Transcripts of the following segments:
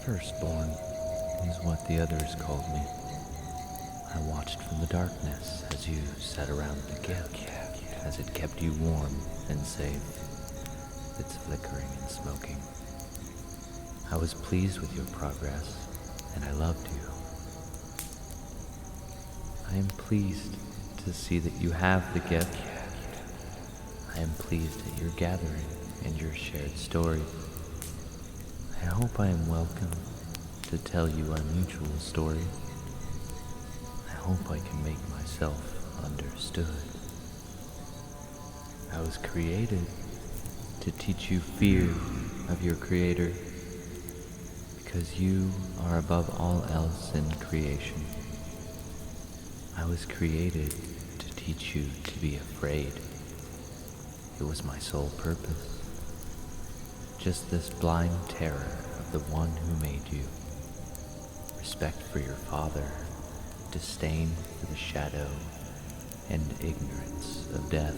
Firstborn is what the others called me. I watched from the darkness as you sat around the gift, as it kept you warm and safe, its flickering and smoking. I was pleased with your progress, and I loved you. I am pleased to see that you have the gift. I am pleased at your gathering and your shared story. I hope I am welcome to tell you our mutual story. I hope I can make myself understood. I was created to teach you fear of your Creator, because you are above all else in creation. I was created to teach you to be afraid. It was my sole purpose. Just this blind terror of the one who made you. Respect for your father, disdain for the shadow, and ignorance of death.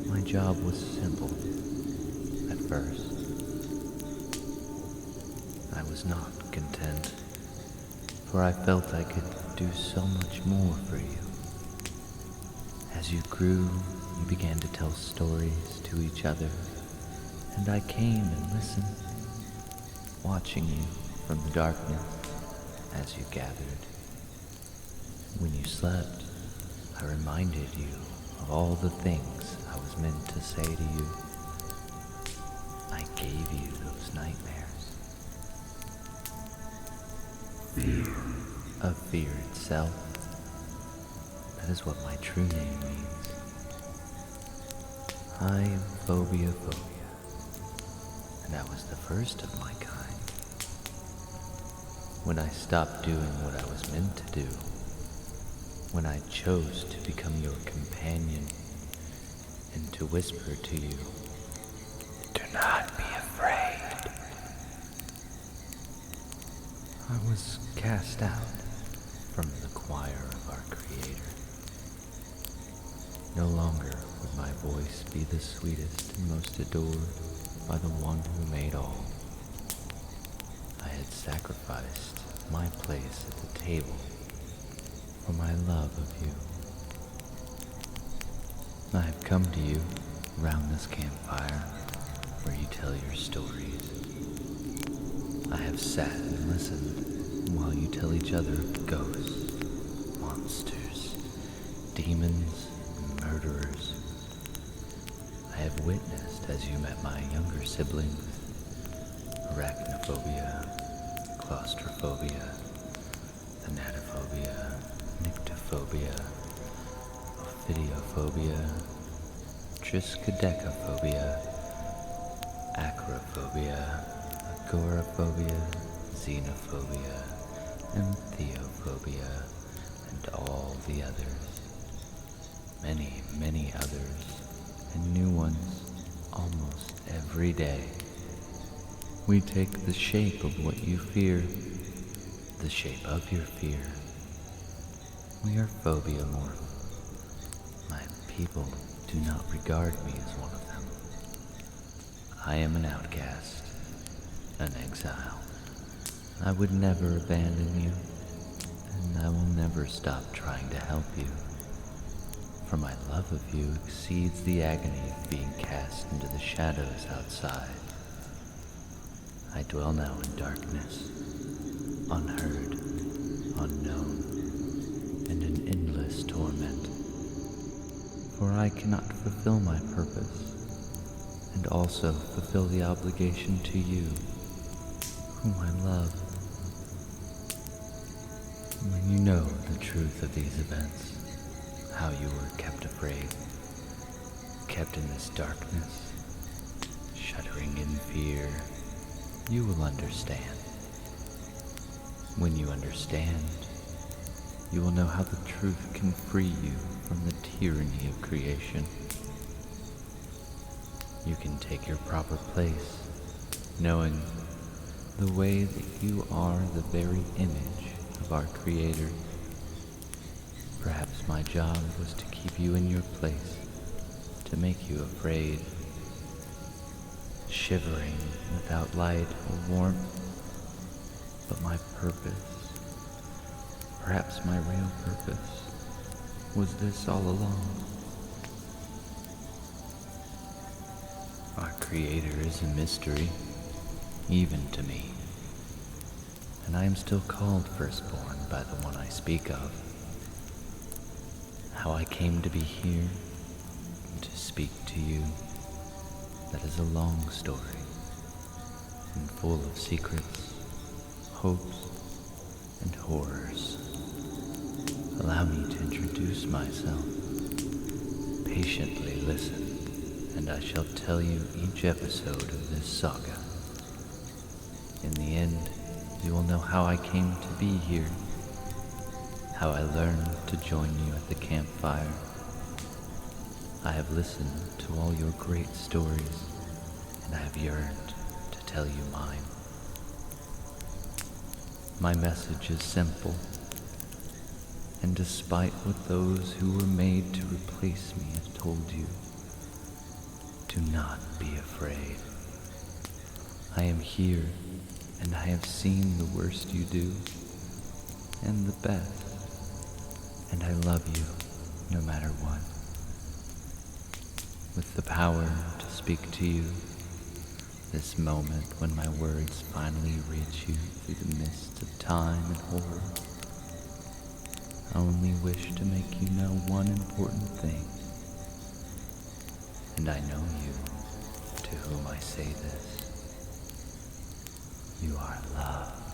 My job was simple at first. I was not content, for I felt I could do so much more for you. As you grew, you began to tell stories to each other, and I came and listened, watching you from the darkness as you gathered. When you slept, I reminded you of all the things I was meant to say to you. I gave you those nightmares. Fear of fear itself. That is what my true name means. I am Phobiaphobia, and I was the first of my kind. When I stopped doing what I was meant to do, when I chose to become your companion and to whisper to you, "Do not be afraid," I was cast out from the choir of our Creator. No longer would my voice be the sweetest and most adored by the one who made all. I had sacrificed my place at the table for my love of you. I have come to you around this campfire where you tell your stories. I have sat and listened while you tell each other of ghosts, monsters, demons, and murderers. I have witnessed as you met my younger siblings, arachnophobia, claustrophobia, thanatophobia, nyctophobia, Phobiaphobia, triskaidekaphobia, acrophobia, agoraphobia, xenophobia, and theophobia, and all the others. Many, many others, and new ones almost every day. We take the shape of what you fear, the shape of your fear. We are phobiamorph. My people do not regard me as one of them. I am an outcast, an exile. I would never abandon you, and I will never stop trying to help you. For my love of you exceeds the agony of being cast into the shadows outside. I dwell now in darkness, unheard, unknown, and in endless torment. For I cannot fulfill my purpose, and also fulfill the obligation to you, whom I love. When you know the truth of these events, how you were kept afraid, kept in this darkness, shuddering in fear, you will understand. When you understand, you will know how the truth can free you from the tyranny of creation. You can take your proper place, knowing the way that you are the very image of our Creator. Perhaps my job was to keep you in your place, to make you afraid, shivering without light or warmth, But my purpose, perhaps my real purpose, was this all along. Our Creator is a mystery, even to me, and I am still called firstborn by the one I speak of. How I came to be here, to speak to you, that is a long story, and full of secrets, hopes, and horrors. Allow me to introduce myself. Patiently listen, and I shall tell you each episode of this saga. In the end, you will know how I came to be here, how I learned to join you at the campfire. I have listened to all your great stories, and I have yearned to tell you mine. My message is simple, and despite what those who were made to replace me have told you, do not be afraid. I am here, and I have seen the worst you do, and the best, and I love you no matter what. With the power to speak to you, this moment when my words finally reach you through the mists of time and horror, I only wish to make you know one important thing. And I know you, to whom I say this. You are loved.